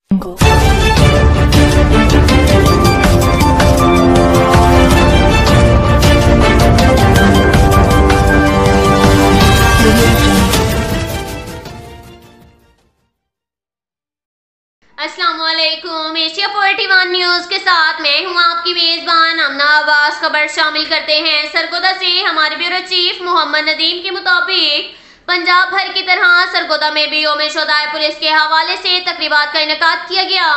अस्सलाम वालेकुम। Asia 41 news के साथ मैं हूं आपकी मेजबान अमना आवाज। खबर शामिल करते हैं सरगोदा से। हमारे ब्यूरो चीफ मोहम्मद नदीम के मुताबिक पंजाब भर की तरह सरगोदा में भी यौम शोहदाए पुलिस के हवाले से तकरीबात का इनेकाद किया गया।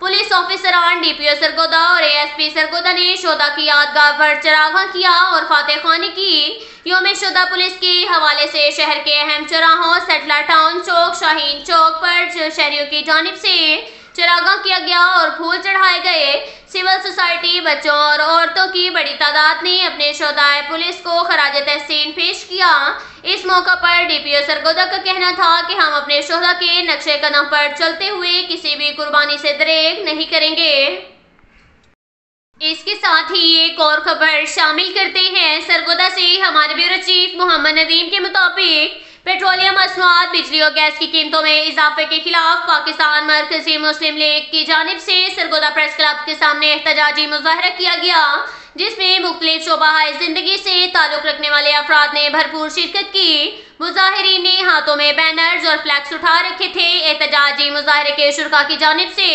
पुलिस ऑफिसरान, डीपीओ सरगोदा और एएसपी सरगोदा ने शोहदा की यादगाह पर चरागाह किया और फातह खानी की। यौम शोहदा पुलिस के हवाले से शहर के अहम चौराहों, सेटलर टाउन चौक, शाहीन चौक पर शहरियों की जानिब से चरागाह किया गया और फूल चढ़ाए गए। सिविल सोसाइटी, बच्चों और औरतों की बड़ी तादाद ने अपने शोहदाए पुलिस को खराज तहसीन पेश किया। इस मौका पर डीपीओ सरगोदा का कहना था कि हम अपने शोहदा के नक्शे कदम पर चलते हुए किसी भी कुर्बानी से दरेग नहीं करेंगे। इसके साथ ही एक और खबर शामिल करते हैं सरगोदा से। हमारे ब्यूरो चीफ मोहम्मद नदीम के मुताबिक पेट्रोलियम मसनूआत, बिजली और गैस की कीमतों में इजाफे के खिलाफ पाकिस्तान मरकजी मुस्लिम लीग की जानिब से सरगोदा प्रेस क्लब के सामने एहतजाजी मुजाहरा किया गया, जिसमें मुख्तलिफ शोबाहाए जिंदगी से ताल्लुक रखने वाले अफराद ने भरपूर शिरकत की। मुजाहिरीन ने हाथों में बैनर्स और फ्लैक्स उठा रखे थे। एहतजाजी मुजाहरे के शुरका की जानिब से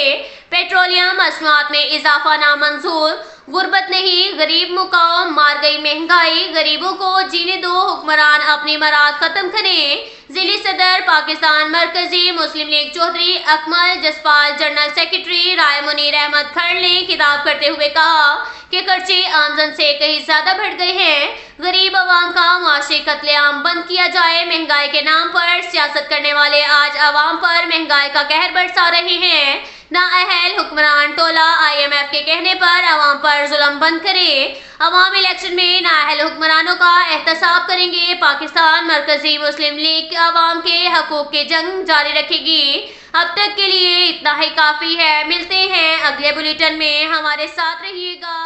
पेट्रोलियम मसनूआत में इजाफा नामंजूर, गुर्बत नहीं गरीब मुकाम, मार गई महंगाई, गरीबों को जीने दो, हुक्मरान अपनी मराद खत्म करें। जिली सदर पाकिस्तान मरकजी मुस्लिम लीग चौधरी अकमल जसपाल जनरल सेक्रेटरी राय मुनीर अहमद खड़ ने खिताब करते हुए कहा कि खर्चे आमदन से कहीं ज्यादा बढ़ गए हैं। गरीब आवाम का मुआशी कत्लेआम बंद किया जाए। महंगाई के नाम पर सियासत करने वाले आज आवाम पर महंगाई का कहर बरसा रहे हैं। नाअहल हुक्मरान टोला IMF के कहने पर आवाम पर जुल्म बंद करे। अवाम इलेक्शन में नाअहल हुक्मरानों का एहतसाब करेंगे। पाकिस्तान मरकजी मुस्लिम लीग आवाम के हकूक की जंग जारी रखेगी। अब तक के लिए इतना ही काफी है। मिलते हैं अगले बुलेटिन में, हमारे साथ रहिएगा।